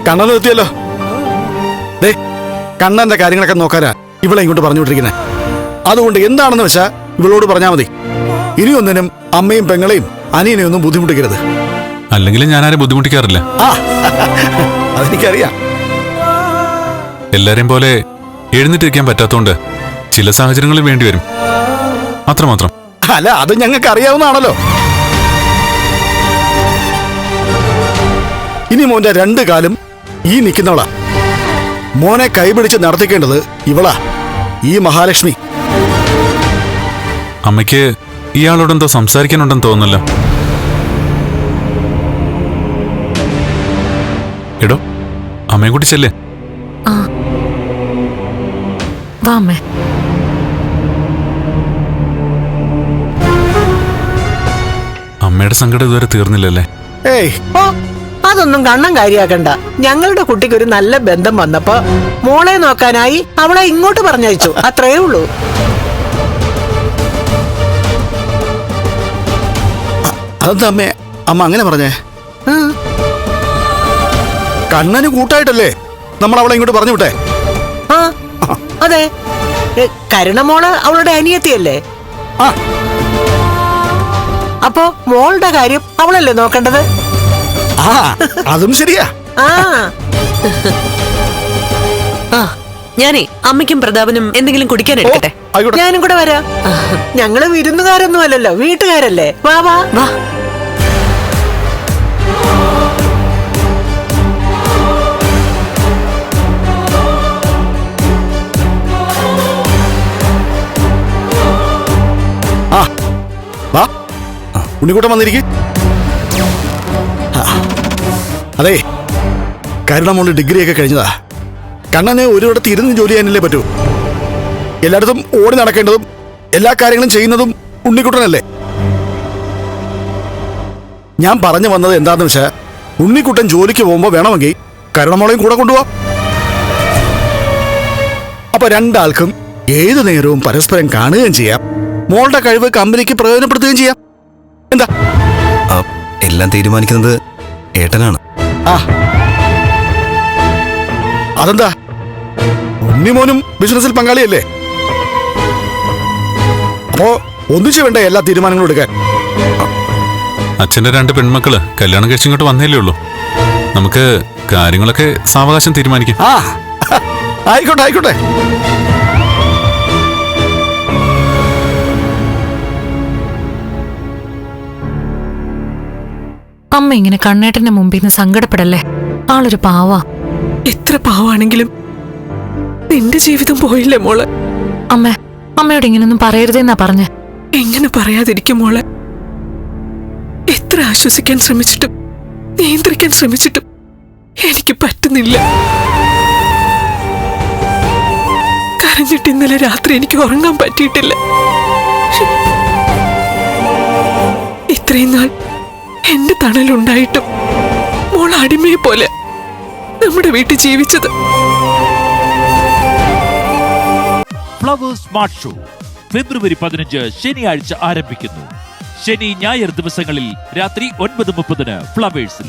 കണ്ണൻ എത്തിയല്ലോ. ദേ കണ്ണന്റെ കാര്യങ്ങളൊക്കെ നോക്കാനാ ഇവളെ ഇങ്ങോട്ട് പറഞ്ഞു വിട്ടിരിക്കുന്നത്. അതുകൊണ്ട് എന്താണെന്ന് വെച്ചാ ഇവളോട് പറഞ്ഞാൽ മതി. ഇനിയൊന്നിനും അമ്മയും പെങ്ങളെയും അനിയനെയും ഒന്നും ബുദ്ധിമുട്ടിക്കരുത്. അല്ലെങ്കിൽ ഞാൻ ആരെ ബുദ്ധിമുട്ടിക്കാറില്ല. അതെനിക്കറിയാം. എല്ലാരെയും പോലെ എഴുന്നേറ്റിരിക്കാൻ പറ്റാത്തോണ്ട് ചില സാഹചര്യങ്ങളിൽ വേണ്ടി വരും, അത്രമാത്രം. അല്ല, അത് ഞങ്ങൾക്ക് അറിയാവുന്നതാണല്ലോ. ഇനി മോന്റെ രണ്ടു കാലും ഈ നിൽക്കുന്നവളാ. മോനെ കൈപിടിച്ച് നടത്തിക്കേണ്ടത് ഇവളാ, ഈ മഹാലക്ഷ്മി. അമ്മയ്ക്ക് ഇയാളോടെന്തോ സംസാരിക്കാനുണ്ടെന്ന് തോന്നുന്നല്ലോ. എടോ, അമ്മയെ കൂട്ടി ചെല്ലേ. അമ്മയുടെ സങ്കടം ഇതുവരെ തീർന്നില്ലല്ലേ? ഏയ്, അതൊന്നും കണ്ണം കാര്യാക്കണ്ട. ഞങ്ങളുടെ കുട്ടിക്ക് ഒരു നല്ല ബന്ധം വന്നപ്പോ മോളെ നോക്കാനായി അവളെ ഇങ്ങോട്ട് പറഞ്ഞയച്ചു, അത്രേ ഉള്ളൂ. അതെന്താ അമ്മേ അമ്മ അങ്ങനെ പറഞ്ഞേ? കണ്ണന് കൂട്ടായിട്ടല്ലേ നമ്മൾ അവളെ ഇങ്ങോട്ട് പറഞ്ഞു വിട്ടേ? അതെ, കരുണമോള് അവളുടെ അനിയത്തിയല്ലേ. അപ്പോ മോളുടെ കാര്യം അവളല്ലേ നോക്കേണ്ടത്? അതും ശരിയാ. ഞാനേ അമ്മയ്ക്കും പ്രതാപനും എന്തെങ്കിലും കുടിക്കാൻ എടുക്കട്ടെ. ഞാനും കൂടെ വരാം. ഞങ്ങള് വിരുന്നുകാരൊന്നും അല്ലല്ലോ, വീട്ടുകാരല്ലേ. വാ വാ വാ. ഉണ്ണിക്കൂട്ടം വന്നിരിക്കും. അതെ, കരുണമോള് ഡിഗ്രിയൊക്കെ കഴിഞ്ഞതാ. കണ്ണന് ഒരിടത്ത് ഇരുന്ന് ജോലി ചെയ്യാനല്ലേ പറ്റൂ. എല്ലായിടത്തും ഓടി നടക്കേണ്ടതും എല്ലാ കാര്യങ്ങളും ചെയ്യുന്നതും ഉണ്ണിക്കുട്ടനല്ലേ. ഞാൻ പറഞ്ഞു വന്നത് എന്താന്ന് വെച്ചാ, ഉണ്ണിക്കുട്ടൻ ജോലിക്ക് പോകുമ്പോ വേണമെങ്കിൽ കരുണമോളെയും കൂടെ കൊണ്ടുപോവാം. അപ്പൊ രണ്ടാൾക്കും ഏതു നേരവും പരസ്പരം കാണുകയും ചെയ്യാം, മോളുടെ കഴിവ് കമ്പനിക്ക് പ്രയോജനപ്പെടുത്തുകയും ചെയ്യാം. എന്താ? എല്ലാം തീരുമാനിക്കുന്നത് ഏട്ടനാണ്. അതെന്താ? ഉണ്ണിമോനും ബിസിനസ്സിൽ പങ്കാളിയല്ലേ. അപ്പോ ഒന്നിച്ചു വേണ്ട എല്ലാ തീരുമാനങ്ങളും എടുക്കാൻ. അച്ഛന്റെ 2 പെൺമക്കള് കല്യാണം കഴിച്ചിങ്ങോട്ട് വന്നേലേ ഉള്ളൂ. നമുക്ക് കാര്യങ്ങളൊക്കെ സാവകാശം തീരുമാനിക്കാം. ആയിക്കോട്ടെ ആയിക്കോട്ടെ. അമ്മ ഇങ്ങനെ കണ്ണേട്ടന്റെ മുമ്പിൽ നിന്ന് സങ്കടപ്പെടല്ലേ. ആളൊരു പാവാ. എത്ര പാവാണെങ്കിലും നിന്റെ ജീവിതം പോയില്ലേ മോളെ. അമ്മയോട് ഇങ്ങനൊന്നും പറയരുതെന്നാ പറഞ്ഞ. എങ്ങനെ പറയാതിരിക്കും മോളെ? എത്ര ആശ്വസിക്കാൻ ശ്രമിച്ചിട്ടും നിയന്ത്രിക്കാൻ ശ്രമിച്ചിട്ടും എനിക്ക് പറ്റുന്നില്ല. കരഞ്ഞിട്ട് ഇന്നലെ രാത്രി എനിക്ക് ഉറങ്ങാൻ പറ്റിയിട്ടില്ല. ഇത്രയും നാൾ എന്റെ തണലുണ്ടായിട്ടും മോൾ അടിമയെ പോലെ നമ്മുടെ വീട്ടിൽ ജീവിച്ചത്. ഫ്ലവേഴ്സ് സ്മാർട്ട് ഷോ ഫെബ്രുവരി 15 ശനിയാഴ്ച ആരംഭിക്കുന്നു. ശനി ഞായർ ദിവസങ്ങളിൽ രാത്രി 9:30 ഫ്ലവേഴ്സിൽ.